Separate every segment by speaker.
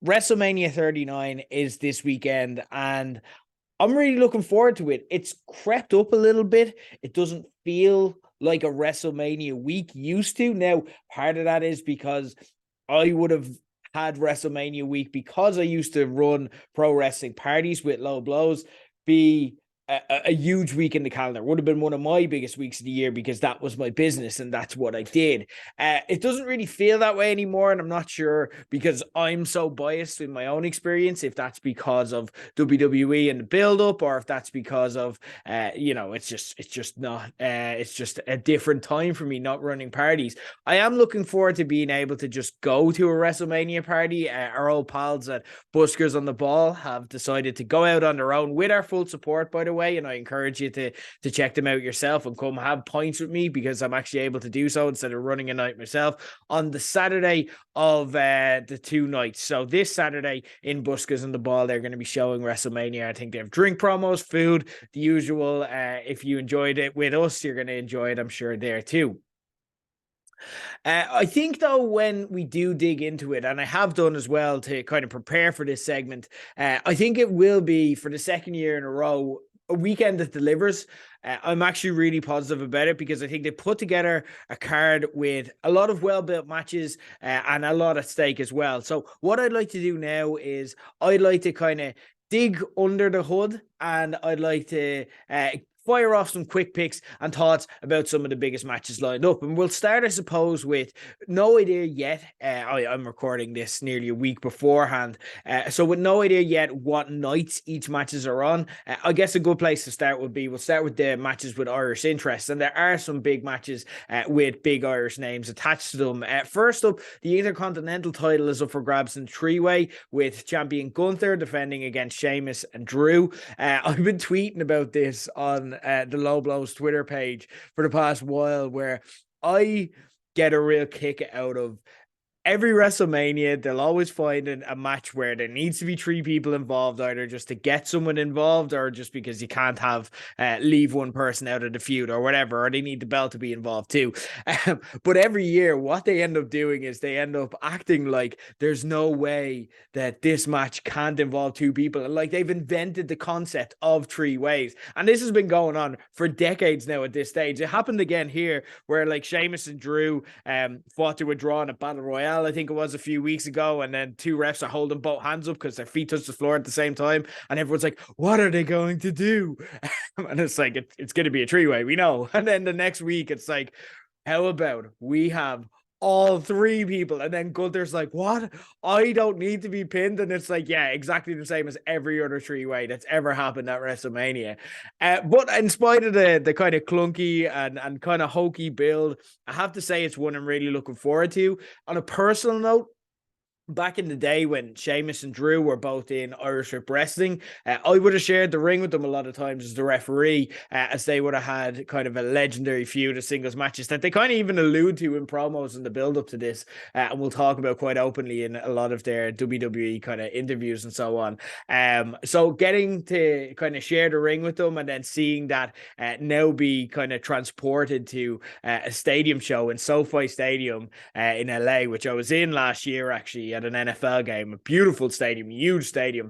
Speaker 1: WrestleMania 39 is this weekend, and I'm really looking forward to it. It's crept up a little bit. It doesn't feel like a WrestleMania week used to. Now, part of that is because I would have had WrestleMania week because I used to run pro wrestling parties with Low Blows be a huge week in the calendar. Would have been one of my biggest weeks of the year because that was my business and that's what I did. It doesn't really feel that way anymore, and I'm not sure because I'm so biased in my own experience if that's because of WWE and the build-up, or if that's because of it's just not it's just a different time for me not running parties. I am looking forward to being able to just go to a WrestleMania party. Our old pals at Buskers on the Ball have decided to go out on their own with our full support, by the way, and I encourage you to check them out yourself and come have pints with me because I'm actually able to do so instead of running a night myself on the Saturday of the two nights. So this Saturday in Buskers on the Ball, they're going to be showing WrestleMania. I think they have drink promos, food, the usual. If you enjoyed it with us, you're going to enjoy it, I'm sure, there too. I think, though, when we do dig into it, and I have done as well to kind of prepare for this segment, I think it will be, for the second year in a row, a weekend that delivers. I'm actually really positive about it because I think they put together a card with a lot of well-built matches and a lot at stake as well. So what I'd like to do now is I'd like to kind of dig under the hood, and I'd like to fire off some quick picks and thoughts about some of the biggest matches lined up. And we'll start, I suppose, with no idea yet. I'm recording this nearly a week beforehand. So with no idea yet what nights each matches are on, I guess a good place to start would be, we'll start with the matches with Irish interest. And there are some big matches with big Irish names attached to them. First up, the Intercontinental title is up for grabs in three-way with champion Gunther defending against Sheamus and Drew. I've been tweeting about this on the Low Blows Twitter page for the past while, where I get a real kick out of every WrestleMania. They'll always find a match where there needs to be three people involved, either just to get someone involved or just because you can't have leave one person out of the feud or whatever, or they need the belt to be involved too. But every year, what they end up doing is they end up acting like there's no way that this match can't involve two people. And like, they've invented the concept of three ways. And this has been going on for decades now at this stage. It happened again here where like Sheamus and Drew fought to a draw in a battle royale, I think it was a few weeks ago, and then two refs are holding both hands up because their feet touch the floor at the same time, and everyone's like, what are they going to do? And it's like, it's going to be a three-way, we know. And then the next week it's like, how about we have all three people? And then Gunther's like, what? I don't need to be pinned. And it's like, yeah, exactly the same as every other three-way that's ever happened at WrestleMania. But in spite of the kind of clunky and kind of hokey build, I have to say it's one I'm really looking forward to. On a personal note, back in the day when Sheamus and Drew were both in Irish Whip Wrestling, I would have shared the ring with them a lot of times as the referee, as they would have had kind of a legendary feud of singles matches that they kind of even allude to in promos in the build up to this, and we'll talk about quite openly in a lot of their WWE kind of interviews and so on. So getting to kind of share the ring with them and then seeing that now be kind of transported to a stadium show in SoFi Stadium in LA, which I was in last year actually, at an NFL game, a beautiful stadium, huge stadium.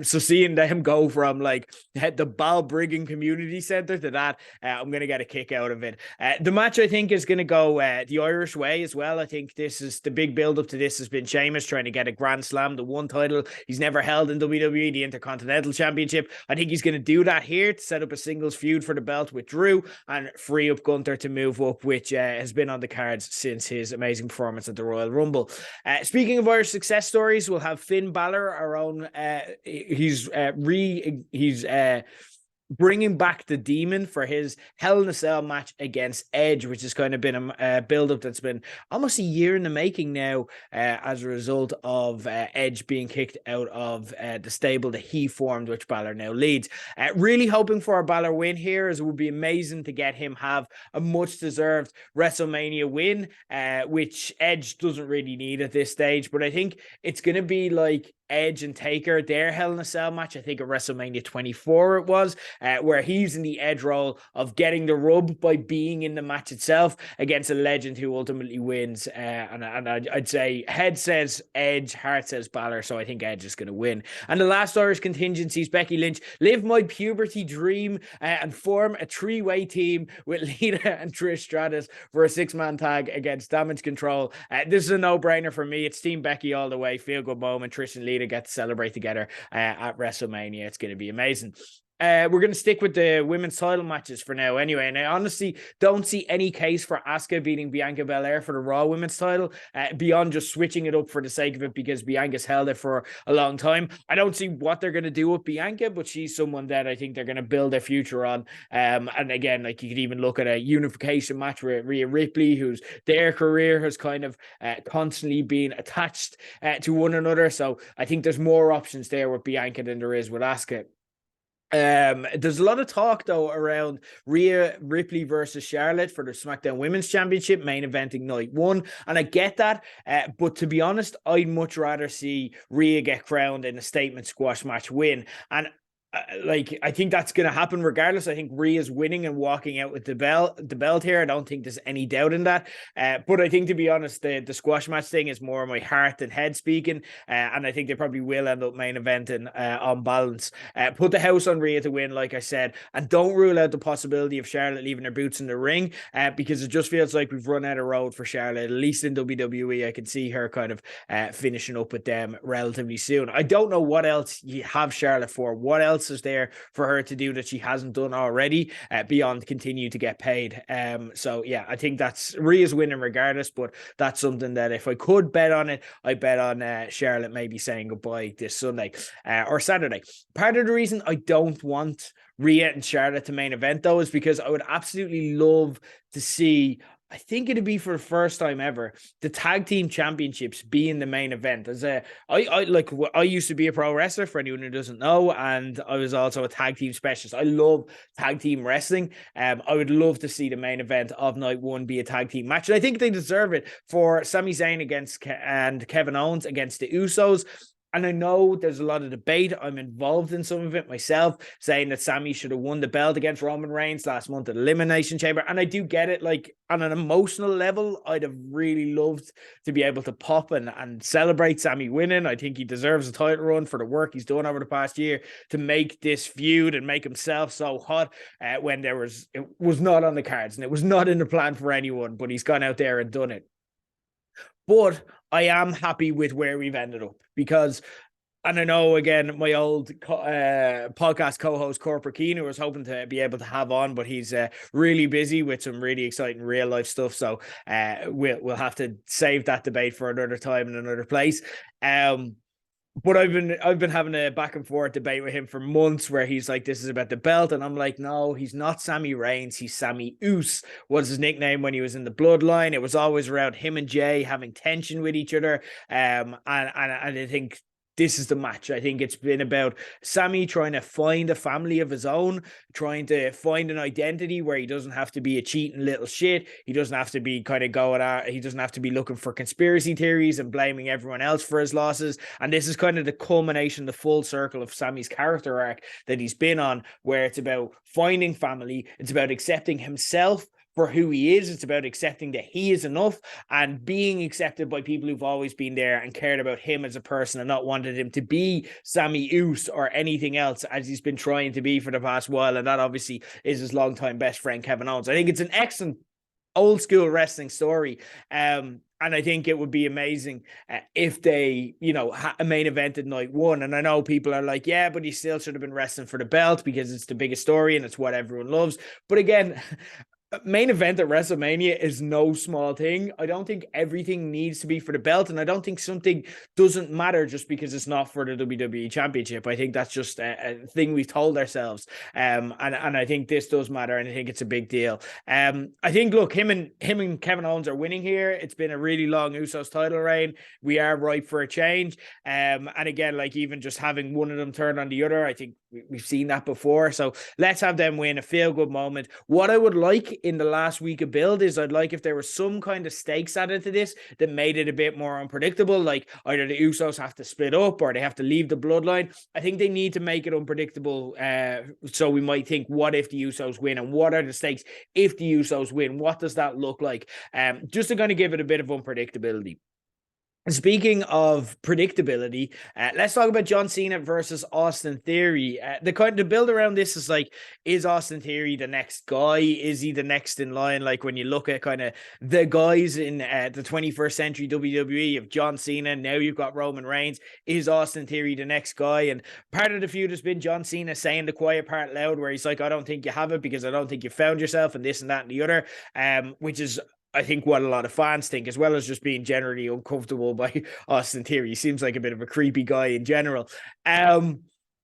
Speaker 1: So seeing them go from like the Balbriggan Community Center to that, I'm going to get a kick out of it. The match, I think, is going to go the Irish way as well. I think this is the big build up to this has been Sheamus trying to get a Grand Slam, the one title he's never held in WWE, the Intercontinental Championship. I think he's going to do that here to set up a singles feud for the belt with Drew and free up Gunther to move up, which has been on the cards since his amazing performance at the Royal Rumble. Speaking of Irish success stories, we'll have Finn Balor, our own. He's bringing back the Demon for his Hell in a Cell match against Edge, which has kind of been a build-up that's been almost a year in the making now, as a result of Edge being kicked out of the stable that he formed, which Balor now leads. Really hoping for a Balor win here, as it would be amazing to get him have a much-deserved WrestleMania win, which Edge doesn't really need at this stage. But I think it's going to be like Edge and Taker, their Hell in a Cell match, I think at WrestleMania 24 it was, where he's in the Edge role of getting the rub by being in the match itself against a legend who ultimately wins. And I'd say head says Edge, heart says Balor, so I think Edge is going to win. And the last Irish contingency is Becky Lynch. Live my puberty dream and form a three-way team with Lita and Trish Stratus for a six-man tag against Damage Control. This is a no-brainer for me. It's Team Becky all the way. Feel good moment. Trish and Lita get to celebrate together at WrestleMania. It's going to be amazing. We're going to stick with the women's title matches for now anyway. And I honestly don't see any case for Asuka beating Bianca Belair for the Raw women's title beyond just switching it up for the sake of it because Bianca's held it for a long time. I don't see what they're going to do with Bianca, but she's someone that I think they're going to build their future on. And again, like you could even look at a unification match with Rhea Ripley, whose their career has kind of constantly been attached to one another. So I think there's more options there with Bianca than there is with Asuka. There's a lot of talk though around Rhea Ripley versus Charlotte for the SmackDown Women's Championship main eventing night one, and I get that, but to be honest, I'd much rather see Rhea get crowned in a statement squash match win. And like I think that's going to happen regardless. I think Rhea's winning and walking out with the belt here. I don't think there's any doubt in that. But I think, to be honest, the squash match thing is more my heart than head speaking. And I think they probably will end up main eventing on balance. Put the house on Rhea to win, like I said, and don't rule out the possibility of Charlotte leaving her boots in the ring because it just feels like we've run out of road for Charlotte, at least in WWE. I can see her kind of finishing up with them relatively soon. I don't know what else you have Charlotte for. What else is there for her to do that she hasn't done already beyond continue to get paid? So yeah, I think that's Rhea's winning regardless, but that's something that if I could bet on it, I bet on Charlotte maybe saying goodbye this Sunday or Saturday. Part of the reason I don't want Rhea and Charlotte to main event though is because I would absolutely love to see, I think it'd be for the first time ever, the tag team championships be in the main event. As I used to be a pro wrestler for anyone who doesn't know, and I was also a tag team specialist. I love tag team wrestling. I would love to see the main event of night one be a tag team match, and I think they deserve it for Sami Zayn and Kevin Owens against the Usos. And I know there's a lot of debate. I'm involved in some of it myself, saying that Sami should have won the belt against Roman Reigns last month at Elimination Chamber. And I do get it. Like, on an emotional level, I'd have really loved to be able to pop and celebrate Sami winning. I think he deserves a title run for the work he's done over the past year to make this feud and make himself so hot when it was not on the cards and it was not in the plan for anyone, but he's gone out there and done it. But I am happy with where we've ended up because, and I know, again, my old podcast co-host, Corporate Keane, who I was hoping to be able to have on, but he's really busy with some really exciting real life stuff. So we'll have to save that debate for another time in another place. But I've been having a back and forth debate with him for months where he's like, this is about the belt. And I'm like, no, he's not Sami Reigns. He's Sami Uso was his nickname when he was in the bloodline. It was always around him and Jay having tension with each other. And I think this is the match. I think it's been about Sami trying to find a family of his own, trying to find an identity where he doesn't have to be a cheating little shit. He doesn't have to be kind of going out. He doesn't have to be looking for conspiracy theories and blaming everyone else for his losses. And this is kind of the culmination, the full circle of Sami's character arc that he's been on, where it's about finding family. It's about accepting himself for who he is. It's about accepting that he is enough and being accepted by people who've always been there and cared about him as a person and not wanted him to be Sami Uso or anything else as he's been trying to be for the past while. And that obviously is his longtime best friend, Kevin Owens. I think it's an excellent old school wrestling story. And I think it would be amazing if they, main event at night one. And I know people are like, yeah, but he still should have been wrestling for the belt because it's the biggest story and it's what everyone loves. But again, main event at WrestleMania is no small thing. I don't think everything needs to be for the belt, and I don't think something doesn't matter just because it's not for the WWE Championship. I think that's just a thing we've told ourselves. And I think this does matter, and I think it's a big deal. I think, look, him and Kevin Owens are winning here. It's been a really long Usos title reign. We are ripe for a change. And again, like even just having one of them turn on the other, I think we've seen that before. So let's have them win, a feel-good moment. What I would like in the last week of build is I'd like if there was some kind of stakes added to this that made it a bit more unpredictable, like either the Usos have to split up or they have to leave the bloodline. I think they need to make it unpredictable. So we might think, what if the Usos win, and what are the stakes if the Usos win? What does that look like? Just to kind of give it a bit of unpredictability. Speaking of predictability, let's talk about John Cena versus Austin Theory. The build around this is like, is Austin Theory the next guy? Is he the next in line? Like when you look at kind of the guys in the 21st century WWE, of John Cena, now you've got Roman Reigns. Is Austin Theory the next guy? And part of the feud has been John Cena saying the quiet part loud, where he's like, I don't think you have it because I don't think you found yourself, and this and that and the other, which is, I think, what a lot of fans think, as well as just being generally uncomfortable by Austin Theory. He seems like a bit of a creepy guy in general.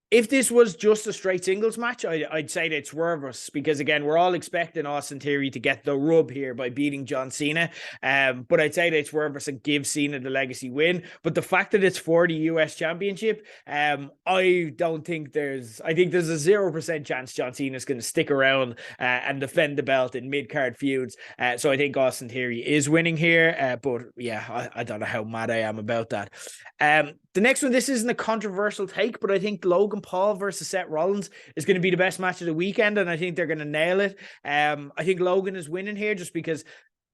Speaker 1: If this was just a straight singles match, I'd say they'd swerve us, because again, we're all expecting Austin Theory to get the rub here by beating John Cena. But I'd say they'd swerve us and give Cena the legacy win. But the fact that it's for the US Championship, I think there's a 0% chance John Cena is going to stick around and defend the belt in mid-card feuds. So I think Austin Theory is winning here. But yeah, I don't know how mad I am about that. The next one, this isn't a controversial take, but I think Logan Paul versus Seth Rollins is going to be the best match of the weekend, and I think they're going to nail it. I think Logan is winning here just because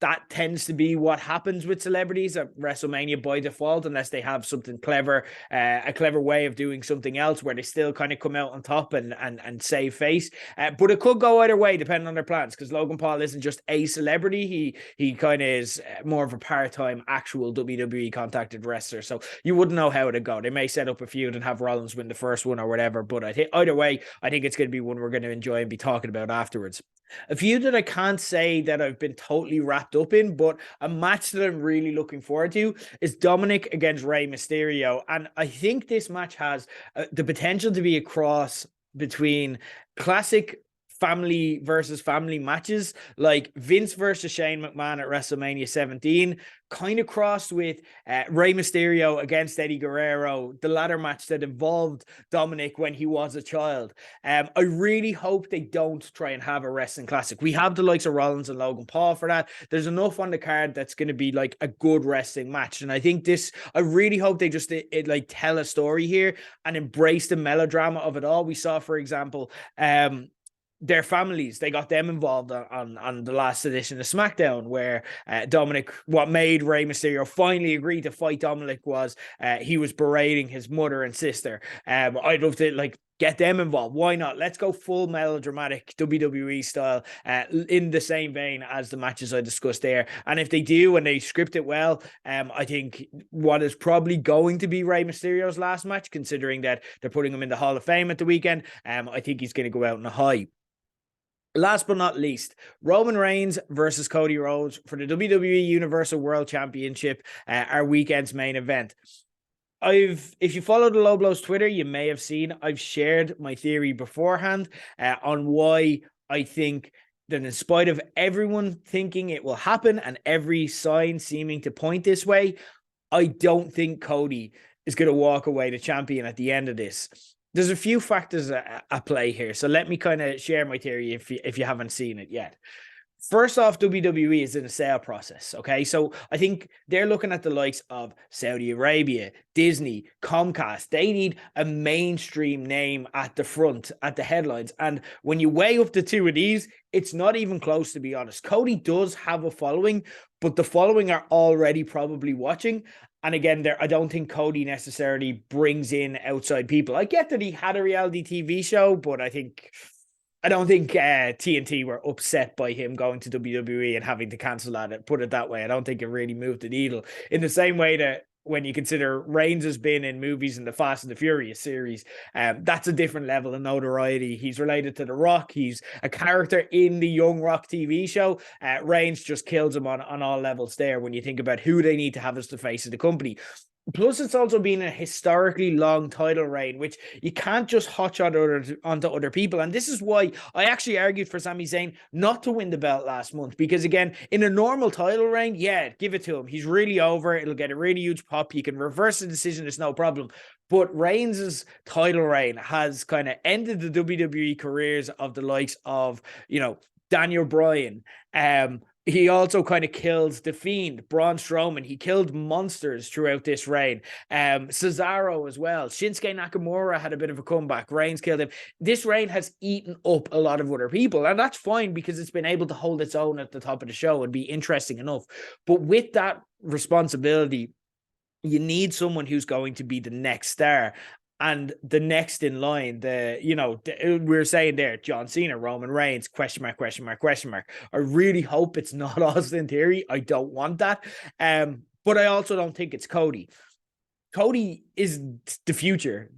Speaker 1: that tends to be what happens with celebrities at WrestleMania by default, unless they have something clever, a clever way of doing something else where they still kind of come out on top and save face. But it could go either way depending on their plans, because Logan Paul isn't just a celebrity. He kind of is more of a part-time actual WWE contacted wrestler. So you wouldn't know how it'd go. They may set up a feud and have Rollins win the first one or whatever. But I think either way, I think it's going to be one we're going to enjoy and be talking about afterwards. A feud that I can't say that I've been totally wrapped up in, but a match that I'm really looking forward to is Dominic against Rey Mysterio. And I think this match has the potential to be a cross between classic family versus family matches, like Vince versus Shane McMahon at WrestleMania 17, kind of crossed with Rey Mysterio against Eddie Guerrero, the latter match that involved Dominic when he was a child. I really hope they don't try and have a wrestling classic. We have the likes of Rollins and Logan Paul for that. There's enough on the card that's going to be like a good wrestling match. And I think I really hope they just like tell a story here and embrace the melodrama of it all. We saw, for example, their families, they got them involved on the last edition of SmackDown, where Dominic, what made Rey Mysterio finally agree to fight Dominic was he was berating his mother and sister. I'd love to like get them involved. Why not? Let's go full melodramatic WWE style in the same vein as the matches I discussed there. And if they do and they script it well, I think what is probably going to be Rey Mysterio's last match, considering that they're putting him in the Hall of Fame at the weekend, I think he's going to go out on a high. Last but not least, Roman Reigns versus Cody Rhodes for the WWE Universal World Championship, our weekend's main event. If you follow the Low Blows Twitter, you may have seen I've shared my theory beforehand on why I think that in spite of everyone thinking it will happen and every sign seeming to point this way, I don't think Cody is going to walk away the champion at the end of this. There's a few factors at play here, so let me kind of share my theory if you haven't seen it yet. First off, WWE is in a sale process, okay? So I think they're looking at the likes of Saudi Arabia, Disney, Comcast. They need a mainstream name at the front, at the headlines. And when you weigh up the two of these, it's not even close, to be honest. Cody does have a following, but the following are already probably watching. And again, I don't think Cody necessarily brings in outside people. I get that he had a reality TV show, but I don't think TNT were upset by him going to WWE and having to cancel that. Put it that way. I don't think it really moved the needle in the same way that when you consider Reigns has been in movies in the Fast and the Furious series, that's a different level of notoriety. He's related to The Rock. He's a character in the Young Rock TV show. Reigns just kills him on all levels there when you think about who they need to have as the face of the company. Plus, it's also been a historically long title reign, which you can't just hotshot onto other people. And this is why I actually argued for Sami Zayn not to win the belt last month. Because again, in a normal title reign, yeah, give it to him. He's really over. It'll get a really huge pop. You can reverse the decision. It's no problem. But Reigns' title reign has kind of ended the WWE careers of the likes of, Daniel Bryan. He also kind of kills The Fiend, Braun Strowman. He killed monsters throughout this reign. Cesaro as well. Shinsuke Nakamura had a bit of a comeback. Reigns killed him. This reign has eaten up a lot of other people, and that's fine because it's been able to hold its own at the top of the show and be interesting enough. But with that responsibility, you need someone who's going to be the next star. And the next in line, we were saying there, John Cena, Roman Reigns, question mark, question mark, question mark. I really hope it's not Austin Theory. I don't want that. But I also don't think it's Cody. Cody is the future.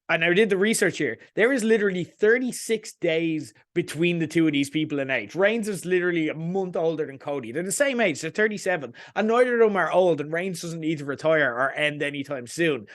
Speaker 1: And I did the research here. There is literally 36 days between the two of these people in age. Reigns is literally a month older than Cody. They're the same age. They're 37. And neither of them are old. And Reigns doesn't need to retire or end anytime soon.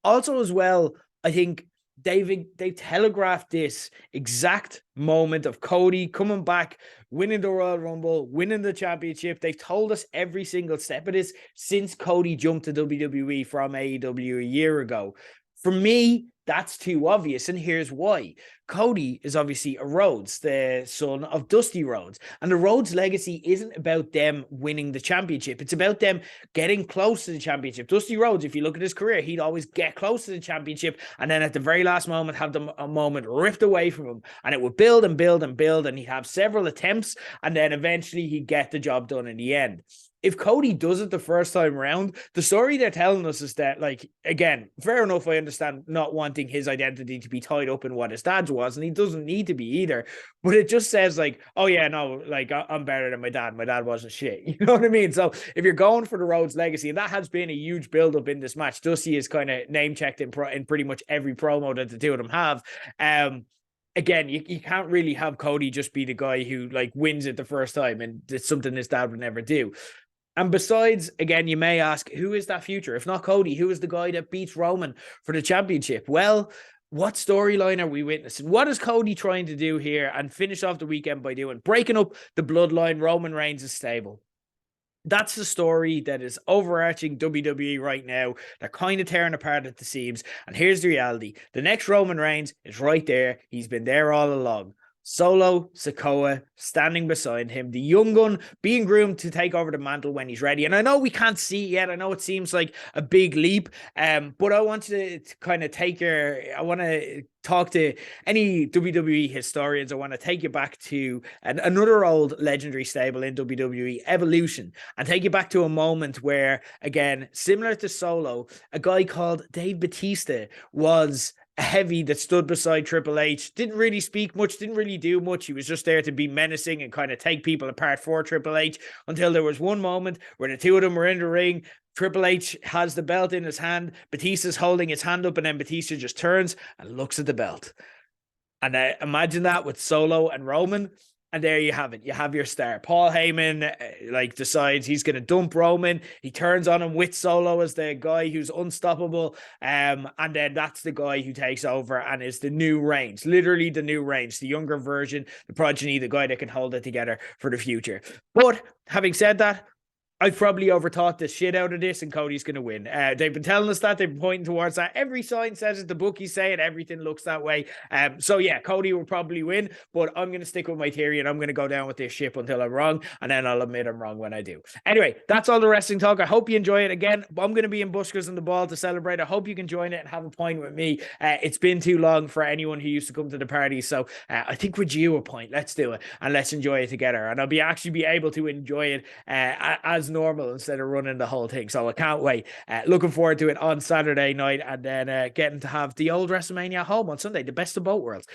Speaker 1: Also, as well, I think they telegraphed this exact moment of Cody coming back, winning the Royal Rumble, winning the championship. They've told us every single step of this since Cody jumped to WWE from AEW a year ago. For me, that's too obvious, and here's why. Cody is obviously a Rhodes, the son of Dusty Rhodes, and the Rhodes legacy isn't about them winning the championship. It's about them getting close to the championship. Dusty Rhodes, if you look at his career, he'd always get close to the championship, and then at the very last moment, have a moment ripped away from him, and it would build and build and build, and he'd have several attempts, and then eventually he'd get the job done in the end. If Cody does it the first time around, the story they're telling us is that, like, again, fair enough, I understand not wanting his identity to be tied up in what his dad's was, and he doesn't need to be either, but it just says, like, oh yeah, no, like, I'm better than my dad wasn't shit, you know what I mean? So if you're going for the Rhodes legacy, and that has been a huge build-up in this match, Dusty is kind of name-checked in pretty much every promo that the two of them have. Again, you can't really have Cody just be the guy who, like, wins it the first time, and it's something his dad would never do. And besides, again, you may ask, who is that future? If not Cody, who is the guy that beats Roman for the championship? Well, what storyline are we witnessing? What is Cody trying to do here and finish off the weekend by doing? Breaking up the bloodline, Roman Reigns' stable. That's the story that is overarching WWE right now. They're kind of tearing apart at the seams. And here's the reality. The next Roman Reigns is right there. He's been there all along. Solo Sikoa standing beside him, the young gun being groomed to take over the mantle when he's ready. And I know we can't see it yet. I know it seems like a big leap, but I want to kind of I want to talk to any WWE historians. I want to take you back to another old legendary stable in WWE, Evolution, and take you back to a moment where, again, similar to Solo, a guy called Dave Bautista was a heavy that stood beside Triple H, didn't really speak much, didn't really do much. He was just there to be menacing and kind of take people apart for Triple H, until there was one moment where the two of them were in the ring. Triple H has the belt in his hand. Batista's holding his hand up, and then Batista just turns and looks at the belt. And imagine that with Solo and Roman. And there you have it. You have your star. Paul Heyman, decides he's going to dump Roman. He turns on him with Solo as the guy who's unstoppable. And then that's the guy who takes over and is the new Reigns. Literally the new Reigns, the younger version, the progeny, the guy that can hold it together for the future. But having said that, I've probably overthought the shit out of this, and Cody's going to win. They've been telling us that. They've been pointing towards that. Every sign says it. The bookies say it. Everything looks that way. So yeah, Cody will probably win, but I'm going to stick with my theory, and I'm going to go down with this ship until I'm wrong, and then I'll admit I'm wrong when I do. Anyway, that's all the wrestling talk. I hope you enjoy it. Again, I'm going to be in Buskers on the Ball to celebrate. I hope you can join it and have a pint with me. It's been too long for anyone who used to come to the party, so I think with you a pint. Let's do it, and let's enjoy it together. And I'll actually be able to enjoy it as normal instead of running the whole thing. So I can't wait. Looking forward to it on Saturday night, and then getting to have the old WrestleMania home on Sunday, the best of both worlds.